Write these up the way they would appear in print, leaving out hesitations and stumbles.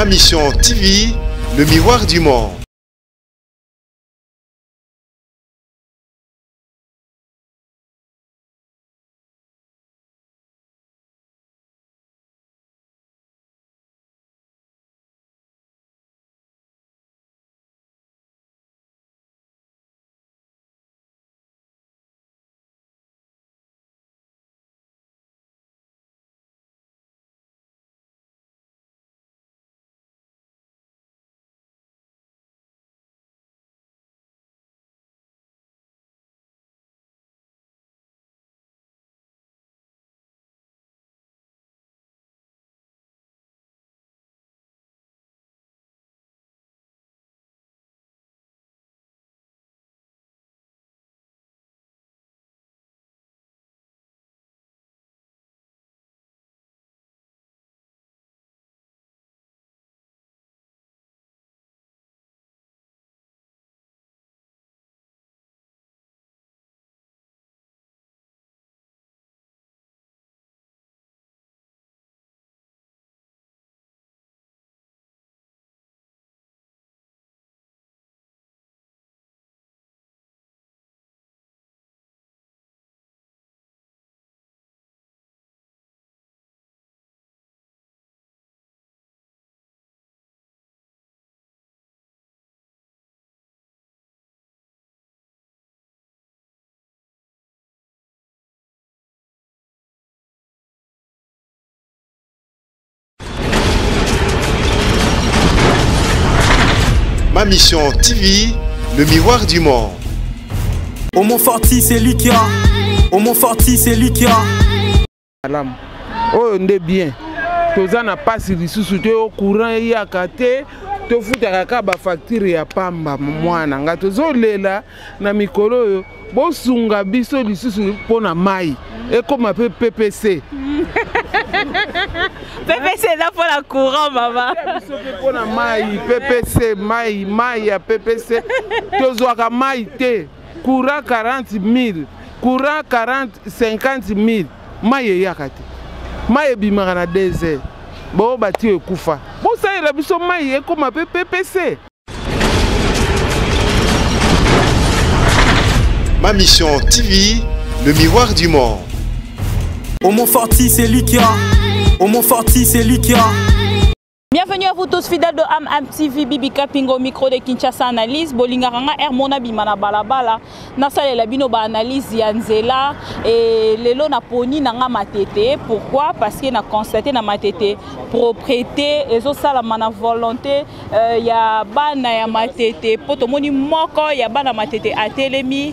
Ma Mission TV, le miroir du monde. Ma Mission TV, le miroir du monde. Homo Forti, c'est lui qui a. Homo Forti, c'est lui qui a. Oh, on est bien. Tous n'a pas si les au courant et à côté. Tu fous ta facture ya pamba mwana nga tozolela na mikolo yo bosunga biso lisusu pona mai et comme appelle PPC. PPC là pour la courant maman. Pona mai PPC mai ya PPC tozwaka mai te courant 40 000 courant 50 000 mai yakate mai bimaka na 2 heures. Bon, bâti et koufa. Bon, ça y est, la biso maïe, comme un PPC. Ma Mission TV, le miroir du monde. Homo Forti, c'est lui qui a. Homo Forti, c'est lui qui a. Bienvenue à vous tous fidèles de AM TV, Bibi Kapingo, micro de Kinshasa Analyse. Bolingaranga Hermona Bimana Balabala. Nasale la bino ba analyse yanzela et lelo na poni nanga matete. Pourquoi? Parce que na constaté na matete propriété et ça la mana volonté ya bana ya matete potomoni moko ya bana matete atelemi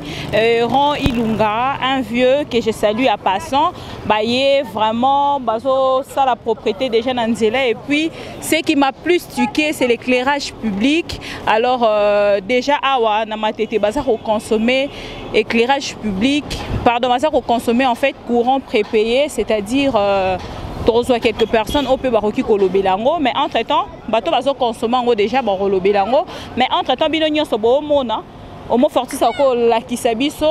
rend Ilunga un vieux que je salue à passant baye vraiment bazo ça la propriété déjà nanzela et puis ce qui m'a plus tué, c'est l'éclairage public. Alors déjà, awa na matete baza ko consommer éclairage public, pardon, baza ko consommer en fait courant prépayé, c'est-à-dire quelques personnes au peut baroki kolobelango, mais entre-temps, bato bazo consommer ngo déjà barolobelango, mais entre-temps bino nyonso bo mona Homo Forti sako la kisabiso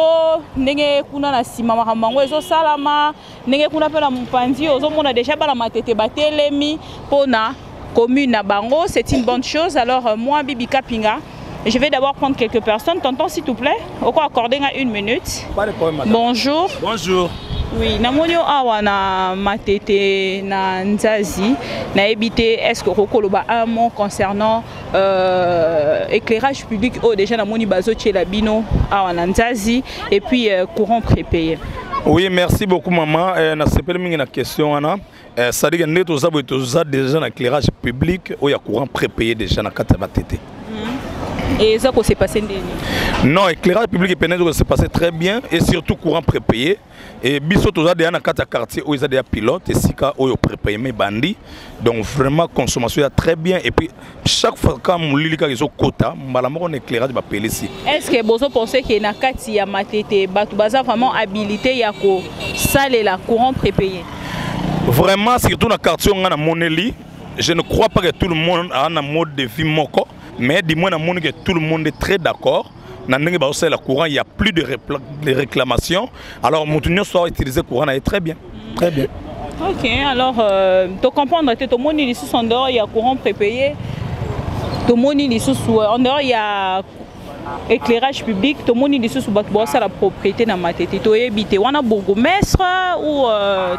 ndenge kuna na sima makambango ezo salama ndenge kuna pe na mpanzi ozo mona déjà bala matete batelemi pona commune à Bango, c'est une bonne chose. Alors moi, Bibi Kapinga, je vais d'abord prendre quelques personnes. Tonton, s'il te plaît, au quoi accorder à 1 minute. Pas de problème, madame. Bonjour. Bonjour. Oui, namonio awa na matete na nzazi na ebité est-ce que rokoloba un mot concernant éclairage public oh déjà namoni bazo tchela bino awa na nzazi et puis courant prépayé. Oui, merci beaucoup maman. Na sepele mingi na question ana. Ça dit que nous avons déjà un éclairage public où il y a courant prépayé déjà dans 4 matete. Et ça s'est passé non, éclairage public et s'est passé très bien et surtout courant prépayé. Et biso toza déjà dans 4 quartiers où ils ont des pilotes et sika où ils prépayé mes bandits. Donc vraiment consommation est très bien et puis chaque fois quand mon lilika ils ont quota, malamoko on éclairage va payer ici. Est-ce que vous pensez que na kati ya matete batu baza vraiment habilité ya ko saler la courant prépayé? Vraiment, surtout dans le quartier, on a moneli. Je ne crois pas que tout le monde a un mode de vie moko, mais dis-moi que tout le monde est très d'accord. Dans le courant, il n'y a plus de réclamations. Alors, mon soit utiliser le courant est très bien. Très bien. Ok, alors, tu comprends, tout le monde est sous en dehors, il y a courant prépayé. Tout le monde est sous en dehors, il y a éclairage public. Tout le monde est sous la propriété dans ma tête. Tu es habité, on a bourgmestre ou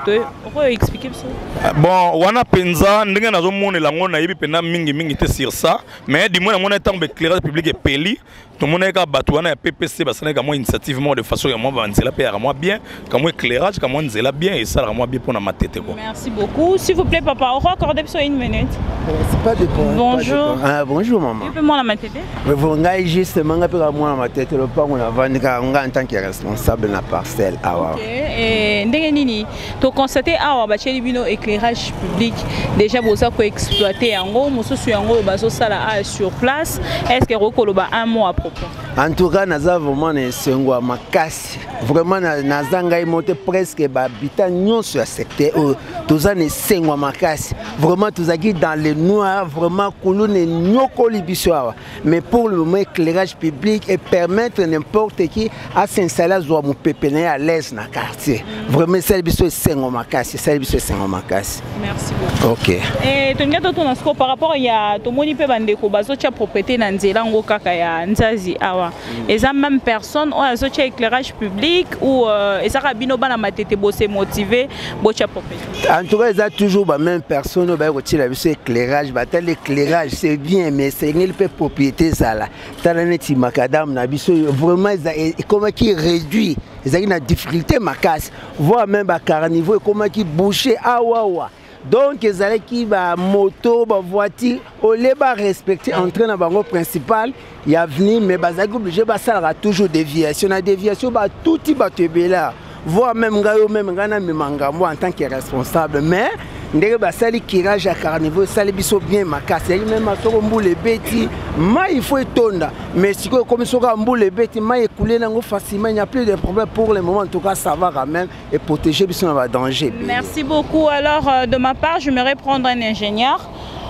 tu peux expliquer ça? Bon, on a penza, nous avons mon élangon naïbi pena mingi sur ça, mais du moins on a tant d'éclairage public et peli. Tout le monde est battu, on a PPC, parce qu'on a initiative de façon à moi bien, comme éclairage, comme on dit bien, et ça moi bien pour ma tête. Merci beaucoup. S'il vous plaît, papa, on va accorder une minute. C'est pas de problème. Bonjour. Ah, bonjour, maman. Tu peux moi la tête? Vous avez justement moi ma tête, le pas on a vendu en tant que responsable de la parcelle. Ok. Et Ndengenini, tu as constaté à Bachelibino éclairage public, déjà vous avez exploité en gros, vous avez en sur place. Est-ce que vous avez un mot à propos? En tout cas, nous avons vraiment un casse. Vraiment, nous avons monté presque habitants sur ce secteur. Nous avons un casse. Vraiment, nous avons dans le noir, vraiment, mais pour le moment, l'éclairage public et permettre n'importe qui à s'installer à l'aise dans le quartier. Vraiment, c'est un casse. Merci beaucoup. Ok. Et par rapport à tout le monde peut vendre propriété dans Nzelango kaka ya Nzazi awa. Et ça même personne ou azocha éclairage public ou ça rabino bana matete bossé motivé bocha propriété. En tout cas, il y a toujours la même personne qui a vu l'éclairage. L'éclairage, c'est bien, mais c'est une propriété. Vraiment, comment qui réduit, ils ont une difficulté, voire même à carniveau, comment qui boucher, donc, ils allaient qui va moto, va voiture, au lieu de respecter entrer dans le bango principal, il y a venu, mais ils sont obligés de toujours déviation. La déviation, tout est là. Voire même en tant que responsable. Mais, il tirage à carnivore, bien ma casse. Même les bêtis, il faut étonner. Mais si comme les bêtis, il coulé facilement, il n'y a plus de problème pour le moment. En tout cas, ça va quand même et protéger le danger. Merci beaucoup. Alors, de ma part, je j'aimerais prendre un ingénieur.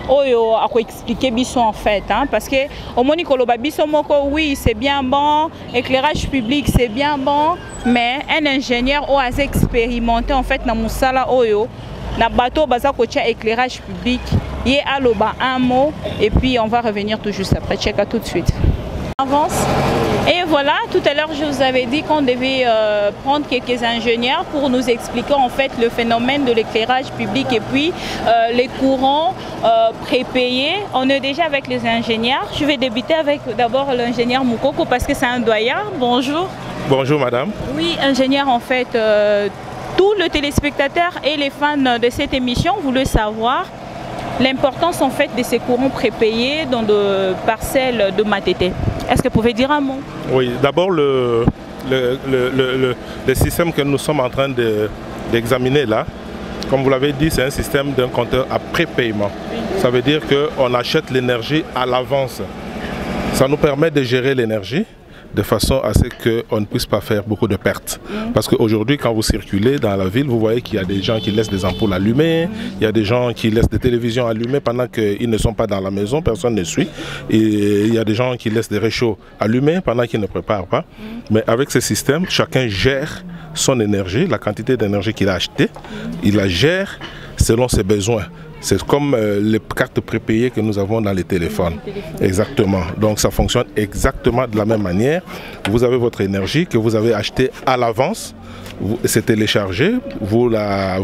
À quoi expliquer Bisson en fait, hein, parce que au Monikoloba Bisson Moko, oui, c'est bien bon, éclairage public, c'est bien bon, mais un ingénieur a assez expérimenté en fait dans Moussala Oyo, na bateau baza kocha éclairage public, y a aloba un mot, et puis on va revenir tout juste après. Check à tout de suite. Avance. Et voilà, tout à l'heure je vous avais dit qu'on devait prendre quelques ingénieurs pour nous expliquer en fait le phénomène de l'éclairage public et puis les courants prépayés. On est déjà avec les ingénieurs. Je vais débuter avec d'abord l'ingénieur Moukoko parce que c'est un doyen. Bonjour. Bonjour madame. Oui, ingénieur en fait, tous les téléspectateurs et les fans de cette émission voulaient savoir l'importance en fait de ces courants prépayés dans de parcelles de Matete. Est-ce que vous pouvez dire un mot? Oui, d'abord le système que nous sommes en train d'examiner là, comme vous l'avez dit, c'est un système d'un compteur à prépaiement. Ça veut dire qu'on achète l'énergie à l'avance. Ça nous permet de gérer l'énergie de façon à ce qu'on ne puisse pas faire beaucoup de pertes. Parce qu'aujourd'hui, quand vous circulez dans la ville, vous voyez qu'il y a des gens qui laissent des ampoules allumées, il y a des gens qui laissent des télévisions allumées pendant qu'ils ne sont pas dans la maison, personne ne suit. Et il y a des gens qui laissent des réchauds allumés pendant qu'ils ne préparent pas. Mais avec ce système, chacun gère son énergie, la quantité d'énergie qu'il a achetée, il la gère selon ses besoins. C'est comme les cartes prépayées que nous avons dans les téléphones. Exactement. Donc ça fonctionne exactement de la même manière. Vous avez votre énergie que vous avez achetée à l'avance. C'est téléchargé, vous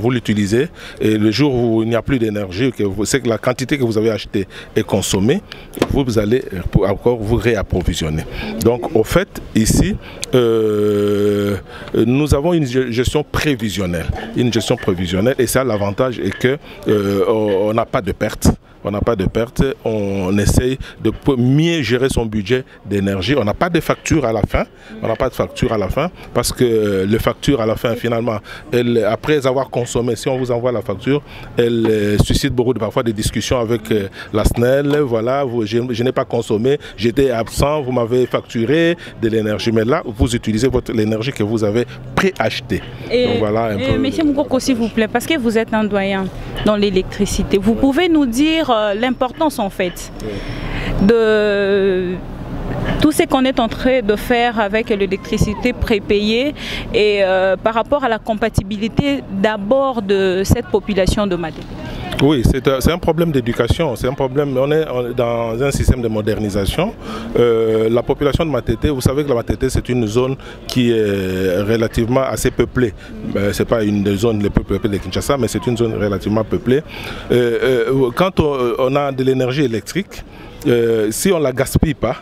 l'utilisez et le jour où il n'y a plus d'énergie, c'est que la quantité que vous avez achetée est consommée, vous allez encore vous réapprovisionner. Donc au fait ici, nous avons une gestion prévisionnelle. Et ça, l'avantage est que on n'a pas de perte. On n'a pas de perte, on essaye de mieux gérer son budget d'énergie. On n'a pas de facture à la fin. On n'a pas de facture à la fin parce que les factures à la fin, finalement, après avoir consommé, si on vous envoie la facture, elle suscite parfois des discussions avec la SNEL. Voilà, je n'ai pas consommé, j'étais absent, vous m'avez facturé de l'énergie. Mais là, vous utilisez l'énergie que vous avez préachetée. Donc voilà un peu. Monsieur Moukoko, s'il vous plaît, parce que vous êtes un doyen dans l'électricité, vous pouvez nous dire l'importance en fait de Tout ce qu'on est en train de faire avec l'électricité prépayée et par rapport à la compatibilité d'abord de cette population de Matete. Oui, c'est un problème d'éducation, c'est un problème, on est dans un système de modernisation. La population de Matete, vous savez que la Matete c'est une zone qui est relativement assez peuplée. Ce n'est pas une des zones les plus peuplées de Kinshasa, mais c'est une zone relativement peuplée. Quand on a de l'énergie électrique, si on ne la gaspille pas,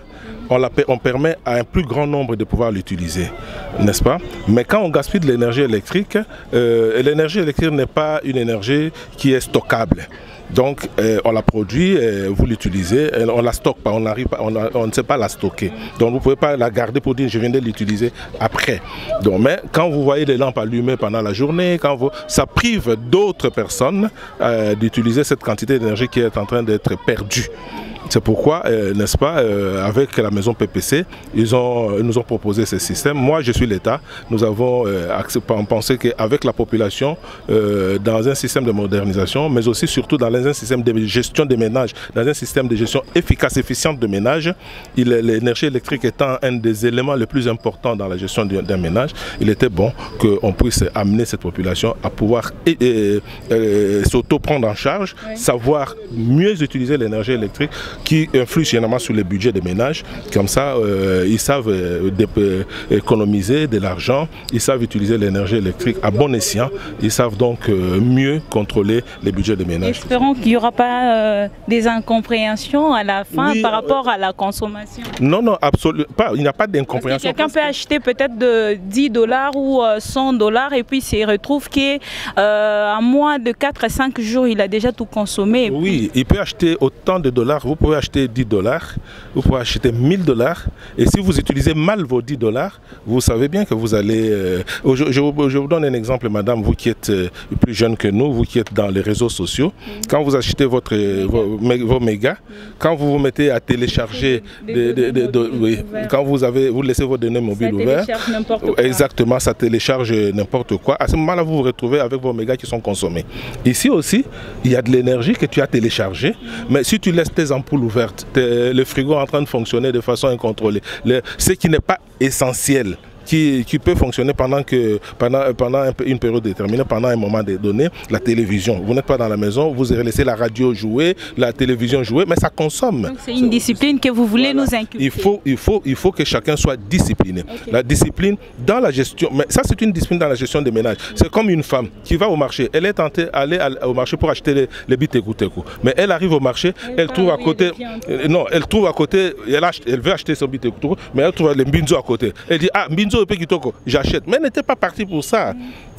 on permet à un plus grand nombre de pouvoir l'utiliser, n'est-ce pas? Mais quand on gaspille de l'énergie électrique n'est pas une énergie qui est stockable. Donc on la produit, vous l'utilisez, on ne la stocke pas, on ne sait pas la stocker. Donc vous ne pouvez pas la garder pour dire je viens de l'utiliser après. Donc, mais quand vous voyez les lampes allumées pendant la journée, ça prive d'autres personnes d'utiliser cette quantité d'énergie qui est en train d'être perdue. C'est pourquoi, n'est-ce pas, avec la maison PPC, ils nous ont proposé ce système. Moi, je suis l'État. Nous avons pensé qu'avec la population, dans un système de modernisation, mais aussi surtout dans un système de gestion des ménages, dans un système de gestion efficace, efficiente de ménage, l'énergie électrique étant un des éléments les plus importants dans la gestion d'un ménage, il était bon qu'on puisse amener cette population à pouvoir s'auto-prendre en charge, savoir mieux utiliser l'énergie électrique, qui influent généralement sur les budgets des ménages. Comme ça, ils savent économiser de l'argent, ils savent utiliser l'énergie électrique à bon escient, ils savent donc mieux contrôler les budgets des ménages. Espérons qu'il n'y aura pas des incompréhensions à la fin par rapport à la consommation. Non, non, absolument pas. Il n'y a pas d'incompréhension. Quelqu'un peut acheter peut-être de $10 ou $100 et puis il retrouve qu'à moins de 4 à 5 jours, il a déjà tout consommé. Oui, il peut acheter autant de dollars. Vous pouvez acheter $10, vous pouvez acheter $1000. Et si vous utilisez mal vos $10, vous savez bien que vous allez... je vous donne un exemple, madame, vous qui êtes plus jeune que nous, vous qui êtes dans les réseaux sociaux. Quand vous achetez vos mégas, quand vous vous mettez à télécharger, quand vous laissez vos données mobiles ouvertes, exactement, ça télécharge n'importe quoi. À ce moment-là, vous vous retrouvez avec vos mégas qui sont consommés. Ici aussi, il y a de l'énergie que tu as téléchargée, mais si tu laisses tes ampoules ouvertes, le frigo est en train de fonctionner de façon incontrôlée, ce qui n'est pas essentiel, qui peut fonctionner pendant une période déterminée, pendant un moment donné, la télévision. Vous n'êtes pas dans la maison, vous avez laissé la radio jouer, la télévision jouer, mais ça consomme. Donc c'est une discipline que vous voulez nous inculquer. Il faut que chacun soit discipliné. Okay. La discipline dans la gestion, mais ça c'est une discipline dans la gestion des ménages. C'est comme une femme qui va au marché, elle est tentée d'aller au marché pour acheter les bitekuteko. Mais elle arrive au marché, elle trouve à côté, elle veut acheter son bitekuteko, mais elle trouve les mbinzo à côté. Elle dit, ah, mbinzo, j'achète, mais elle n'était pas partie pour ça.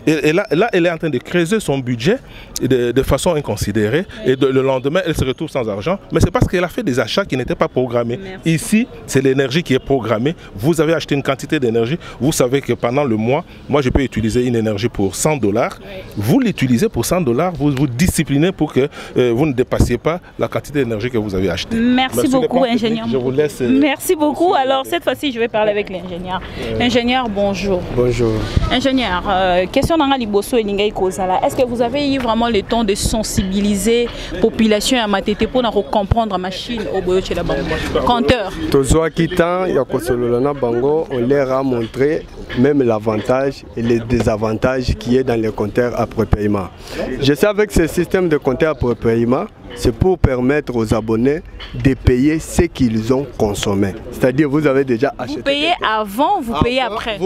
Et là, elle est en train de creuser son budget de façon inconsidérée. Et le lendemain, elle se retrouve sans argent. Mais c'est parce qu'elle a fait des achats qui n'étaient pas programmés. Merci. Ici, c'est l'énergie qui est programmée. Vous avez acheté une quantité d'énergie. Vous savez que pendant le mois, moi, je peux utiliser une énergie pour $100. Oui. Vous l'utilisez pour $100. Vous vous disciplinez pour que vous ne dépassiez pas la quantité d'énergie que vous avez achetée. Merci beaucoup, ingénieur. Je vous laisse. Merci beaucoup. Alors, cette fois-ci, je vais parler avec l'ingénieur. Ingénieur, bonjour. Bonjour. Ingénieur, question est-ce que vous avez eu vraiment le temps de sensibiliser la population à Matete pour comprendre la machine au boyoche la bango compteur? On leur a montré même l'avantage et les désavantages qui est dans les compteurs après paiement. Je sais avec ce système de compteurs après paiement, c'est pour permettre aux abonnés de payer ce qu'ils ont consommé. C'est-à-dire vous avez déjà acheté. Vous payez avant, vous payez après.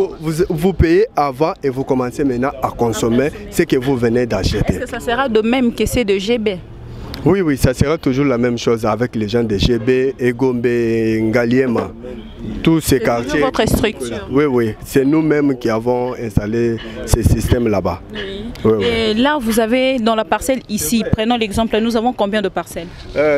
Vous payez avant et vous commencez maintenant à consommer ce que vous venez d'acheter. Est-ce que ça sera de même que c'est de GB? Oui, oui, ça sera toujours la même chose avec les gens de GB, Egombe, Ngaliema, tous ces quartiers. C'est votre structure? Oui, oui, c'est nous-mêmes qui avons installé ces systèmes là-bas. Oui. Oui, et oui. Là, vous avez dans la parcelle ici, prenons l'exemple, nous avons combien de parcelles?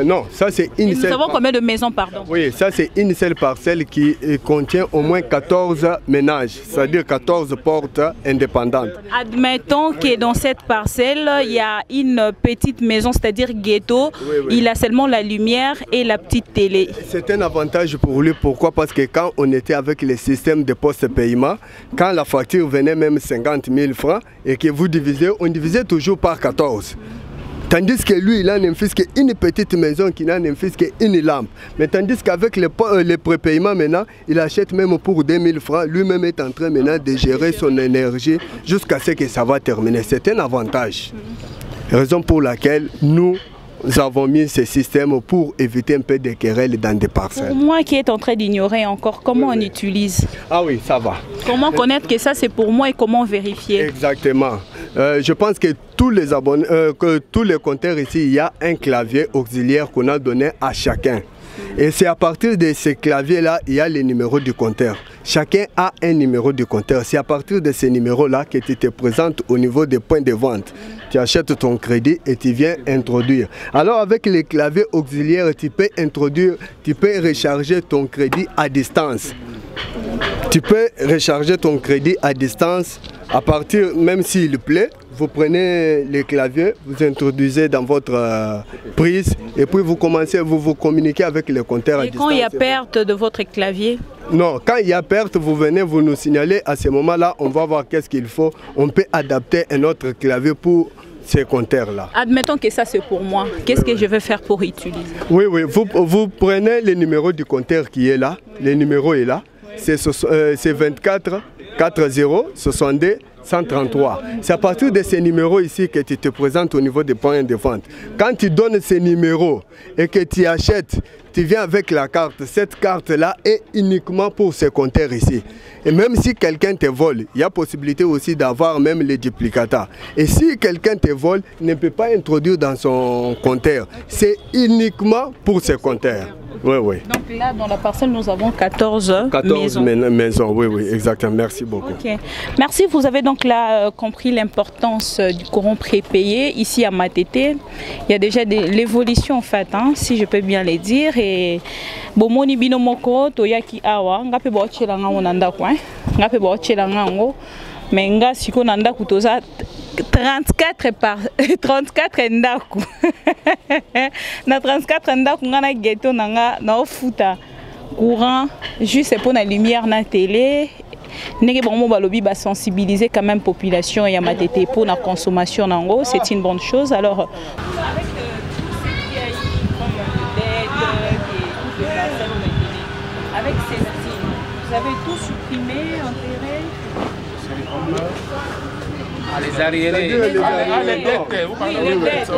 Non, ça c'est une seule. Nous avons combien de maisons, pardon? Oui, ça c'est une seule parcelle qui contient au moins 14 ménages, c'est-à-dire 14 portes indépendantes. Admettons que dans cette parcelle, il y a une petite maison, c'est-à-dire ghetto, oui, oui. Il a seulement la lumière et la petite télé. C'est un avantage pour lui, pourquoi? Parce que quand on était avec les systèmes de post-paiement, quand la facture venait même 50 000 francs et que vous divisez, on divisait toujours par 14. Tandis que lui, il a ne fils qu'une petite maison qui n'a ne fils qu'une lampe. Mais tandis qu'avec les prépaiements maintenant, il achète même pour 2000 francs. Lui-même est en train maintenant de gérer son énergie jusqu'à ce que ça va terminer. C'est un avantage. Raison pour laquelle nous avons mis ce système pour éviter un peu de querelles dans des parcelles. Pour moi qui est en train d'ignorer encore, comment on utilise? Ah oui, ça va. Comment connaître que ça c'est pour moi et comment vérifier? Exactement. Je pense que tous les abonnés, que tous les compteurs ici, il y a un clavier auxiliaire qu'on a donné à chacun. Et c'est à partir de ces claviers-là, il y a les numéros du compteur. Chacun a un numéro du compteur. C'est à partir de ces numéros-là que tu te présentes au niveau des points de vente. Tu achètes ton crédit et tu viens introduire. Alors avec les claviers auxiliaires, tu peux introduire, tu peux recharger ton crédit à distance. Tu peux recharger ton crédit à distance à partir, même s'il plaît, vous prenez les claviers, vous introduisez dans votre prise et puis vous commencez, vous communiquez avec le compteur à distance. Et quand il y a perte de votre clavier? Non, quand il y a perte, vous venez, vous nous signalez. À ce moment-là, on va voir qu'est-ce qu'il faut. On peut adapter un autre clavier pour ces compteurs-là. Admettons que ça c'est pour moi. Qu'est-ce que je vais faire pour utiliser? Oui, vous prenez le numéro du compteur qui est là. Le numéro est là. C'est 24 40 62 133. C'est à partir de ces numéros ici que tu te présentes au niveau des points de vente. Quand tu donnes ces numéros et que tu achètes, tu viens avec la carte. Cette carte-là est uniquement pour ces compteurs ici. Et même si quelqu'un te vole, il y a possibilité aussi d'avoir même les duplicata. Et si quelqu'un te vole, il ne peut pas introduire dans son compteur. C'est uniquement pour ces compteurs. Oui, oui. Donc là, dans la parcelle, nous avons 14 maisons. Oui, oui, exactement. Merci beaucoup. Okay. Merci. Vous avez donc là compris l'importance du courant prépayé ici à Matete. Il y a déjà l'évolution en fait, hein, si je peux bien le dire. Et bomoni binomoko toyaki awa ngape bochela nga onanda kwa ngape bochela nga ngo menga siko nanda kutoza 34 ndaku na 34 ndaku ngana ghetto nanga na ofuta courant juste pour la lumière na télé. N'est pas sensibiliser quand même population et à Matete pour la consommation nango, c'est une bonne chose. Alors avec avec ces styles, vous avez tout supprimé, enterré? Les arriérés. Les dettes. Vous parlez les dettes.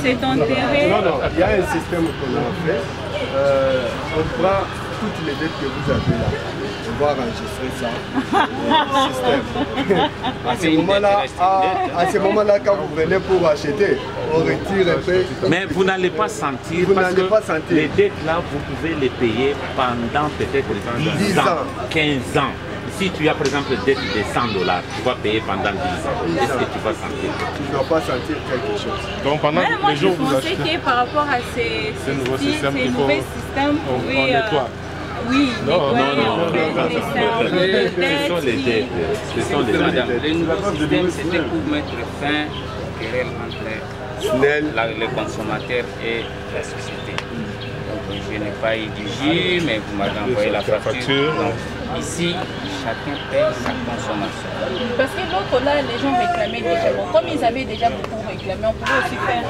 C'est enterré. Non, il y a un système qu'on a fait. On prend toutes les dettes que vous avez là. On va enregistrer ça. À ce moment-là, quand vous venez pour acheter, on retire un peu. Mais vous n'allez pas sentir, parce que les dettes là, vous pouvez les payer pendant peut-être 10 ans, 15 ans. Si tu as par exemple une dette de $100, tu vas payer pendant 10 ans. Est-ce que tu vas sentir? Tu ne dois pas sentir quelque chose. Donc pendant les jours où vous achetez, que par rapport à ces nouveaux systèmes, on nettoie. Oui, non. Ce sont les dettes. Ce sont les dettes. Le nouveau système, c'était pour mettre fin aux querelles entre le consommateur et la société. Donc je n'ai pas eu du jus, mais vous m'avez envoyé la facture. Donc, ici, chacun paye sa consommation. Parce que l'autre là, les gens réclamaient déjà. Bon, comme ils avaient déjà beaucoup réclamé, on pouvait aussi faire...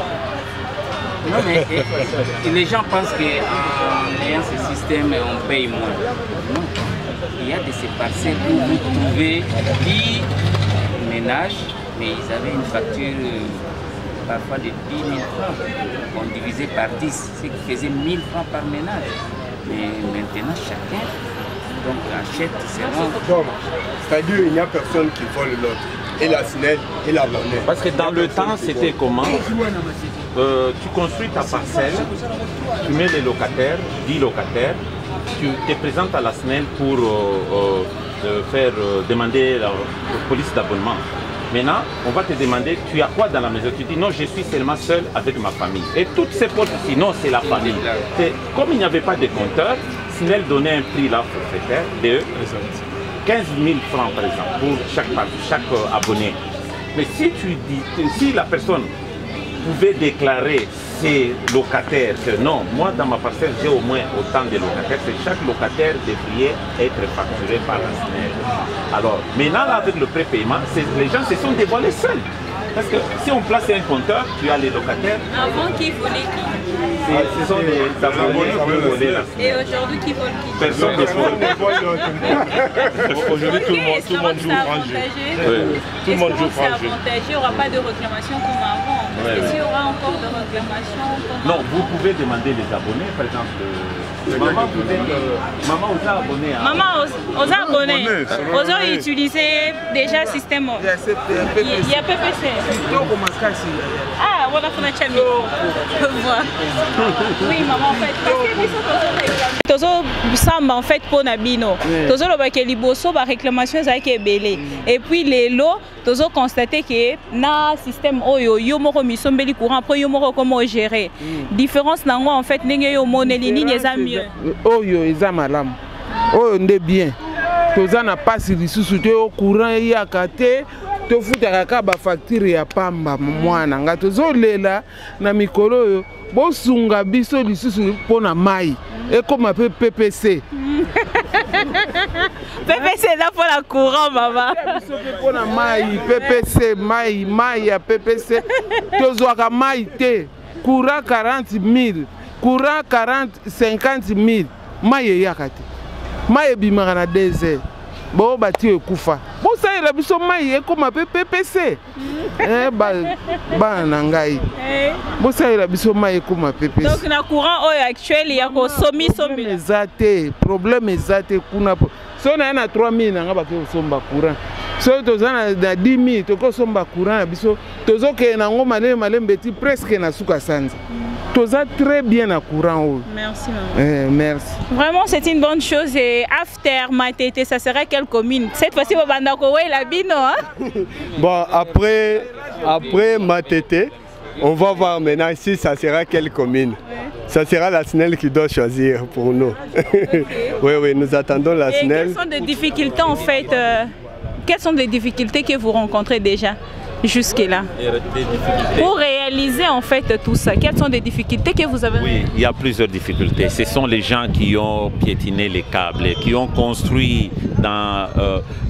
Non, mais les gens pensent qu'en ayant ce système, on paye moins. Non. Il y a de ces parcelles où vous trouvez 10 ménages, mais ils avaient une facture parfois de 10 000 francs. On divisait par 10, ce qui faisait 1000 francs par ménage. Mais maintenant, chacun achète ses rentes. C'est-à-dire qu'il n'y a personne qui vole l'autre. Et la SNEL et la monnaie. Parce que dans le temps, c'était comment? Tu construis ta parcelle, tu mets les locataires, 10 locataires, tu te présentes à la SNEL pour faire demander la police d'abonnement. Maintenant, on va te demander, tu as quoi dans la maison? Tu dis non, je suis seulement seul avec ma famille. Et toutes ces portes ici, non, c'est la famille. Comme il n'y avait pas de compteur, SNEL donnait un prix là forfaitaire de 15 000 francs par exemple pour chaque abonné. Mais si tu dis, si la personne pouvait déclarer ses locataires que non, moi dans ma parcelle j'ai au moins autant de locataires, que chaque locataire devrait être facturé par la SNEL. Alors maintenant là, avec le prépaiement, les gens se sont dévoilés seuls. Parce que si on place un compteur, tu as les locataires. Avant, qui volait qui? Ce sont les abonnés qui veulent voler là. Et aujourd'hui, qui vole qui? Personne ne vole. Aujourd'hui, tout le monde joue franc jeu. Tout le monde joue franc jeu. Il n'y aura pas de réclamation comme avant. Parce que s'il y aura encore de réclamations... Non, vous pouvez demander les abonnés, par exemple... Maman, vous êtes... Maman, vous êtes abonné. Maman, vous êtes abonné. Vous avez utilisé déjà le système. Il y a PPC. Ah, voilà, on a chami. Oui, maman, en fait. Parce que en fait, pour Nabino. Tozo le baké liboso, ba réclamation ça qui est belé. Et puis les lots, tozo constaté que na système oyo yo moko misombeli courant après yo moko comment gérer. Différence nango en fait ndenge yo moneli ni eza mieux. Oyo eza malamu. Oyo nde bien. Toza na passe lisusu te au courant ya kate. Tofutaka ka ba facture ya pamba mwana nga tozolela na mikolo oyo bosunga biso lisusu pona mai ekoma pe PPC. PPC là pour la courant maman. Pona mai PPC mai ya PPC tozwaka mai te courant 40 000 courant 50 000 mai yakate mai bimaka na 2 heures. Bon, bâti kufa. Bon, ça y est, la biso maïe comme un PPC. Nangai. Bon, ça y est, la biso maïe comme un PPC. Donc, le courant actuel, il y a un somi. Problème exact. Si on a 3 000, on a un courant. Si on a 10 000, on a un courant. Si on a presque un courant. Tout ça très bien à courant. Merci maman. Merci. Vraiment c'est une bonne chose et after Matete ça serait quelle commune? Cette fois-ci au Bandako la Bino hein? Bon après Matete, on va voir maintenant ici ça sera quelle commune. Ça sera la SNEL qui doit choisir pour nous. Oui, nous attendons la SNEL. Quelles sont les difficultés en fait quelles sont les difficultés que vous rencontrez déjà jusque-là? Pour réaliser en fait tout ça, quelles sont les difficultés que vous avez? Oui, il y a plusieurs difficultés. Ce sont les gens qui ont piétiné les câbles, qui ont construit dans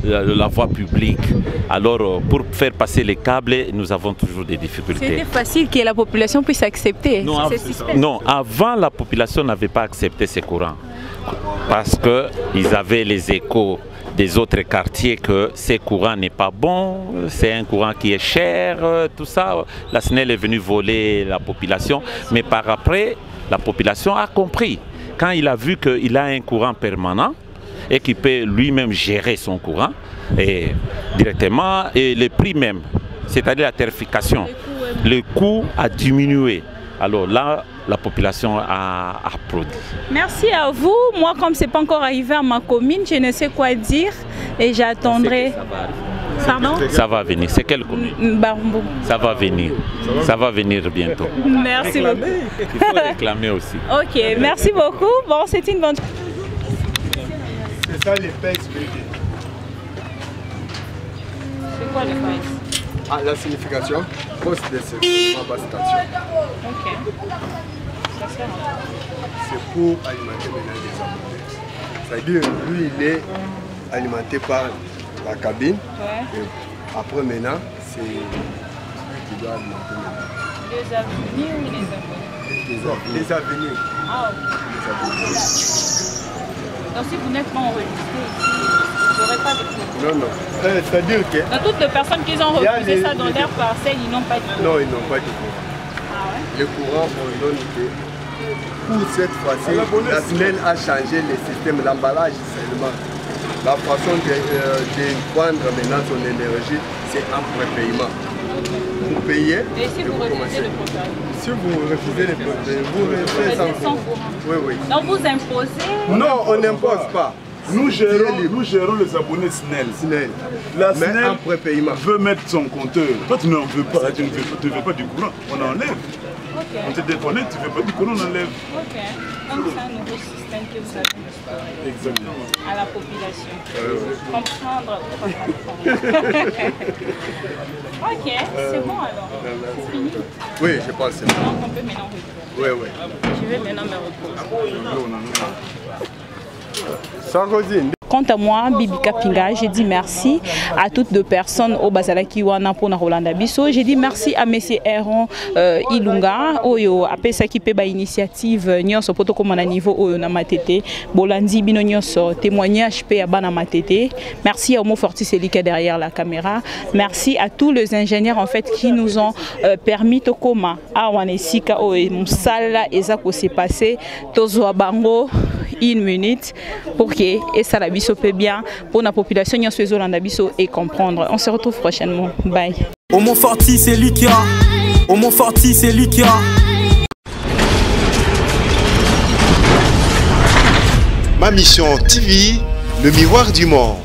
la voie publique. Alors, pour faire passer les câbles, nous avons toujours des difficultés. C'était facile que la population puisse accepter ce système? Non, avant la population n'avait pas accepté ces courants parce qu'ils avaient les échos des autres quartiers que ce courant n'est pas bon, c'est un courant qui est cher, tout ça. La SNEL est venue voler la population, mais par après, la population a compris. Quand il a vu qu'il a un courant permanent et qu'il peut lui-même gérer son courant, et directement, et le prix même, c'est-à-dire la tarification, le coût a diminué. Alors là, la population a applaudi. Merci à vous. Moi, comme ce n'est pas encore arrivé à ma commune, je ne sais quoi dire et j'attendrai. Pardon? Ça va venir. C'est quelle commune? Barumbu. Ça va venir. Ça va venir bientôt. Merci beaucoup. Il faut réclamer aussi. Ok, merci beaucoup. Bon, c'est une bonne... C'est ça les PEX. C'est quoi les PEX? Ah, la signification, poste de service, basse station. Ok. Ça sert à quoi? C'est pour alimenter maintenant les abonnés. C'est-à-dire, lui, il est alimenté par la cabine. Ouais. Et après, maintenant, c'est lui qui doit alimenter maintenant. Les avenues ou les abonnés? Les avenues. Ah, ok. Les avenues. Donc, si vous n'êtes pas enregistré ici, vous n'aurez pas de courant? Non. C'est-à-dire que... Dans toutes les personnes qui ont refusé ça dans leur parcelle, ils n'ont pas de courant? Non, ils n'ont pas de courant. Ah ouais? Le courant, on donne que pour cette fois-ci, la SNEL a changé le système, l'emballage seulement. La façon de prendre maintenant son énergie, c'est en prépaiement. Vous payez. Et si vous refusez le compteur? Si vous refusez le compteur, vous refusez sans courant. Oui. Donc vous imposez? Non, on n'impose pas. Nous gérons les abonnés SNEL. La SNEL veut mettre son compteur. Toi, tu ne veux pas du courant, on enlève. Okay. On te déconnecte, tu ne veux pas du courant, on enlève. Ok. Donc c'est un nouveau système que vous avez instauré. Exactement. À la population. Comprendre. Ok, c'est bon alors. C'est fini? Oui, je pense que c'est bon. Donc on peut maintenant reposer. Oui. Je vais maintenant me reposer. Sarkozy. Quant à moi, Bibi Kapinga, je dis merci à toutes les personnes au Bazalaki Wana pour na Rolanda Bisso. Je dis merci à Monsieur Aaron Ilunga, Oyo, après ça qui peut ba initiative, nyonso poto comme na niveau Oyo na matete, Bolandi bino nyonso, témoignage pe ya bana matete. Merci à Omo Forti Selika derrière la caméra. Merci à tous les ingénieurs en fait qui nous ont permis to koma a wanesika Oyo musala ezako s'est passé tozo bango 1 minute pour que et ça la biso peut bien pour la population nyonso ezolanda biso et comprendre. On se retrouve prochainement. Bye. Omo Forti c'est lui qui a. Omo Forti c'est lui qui a. Ma mission TV, le miroir du monde.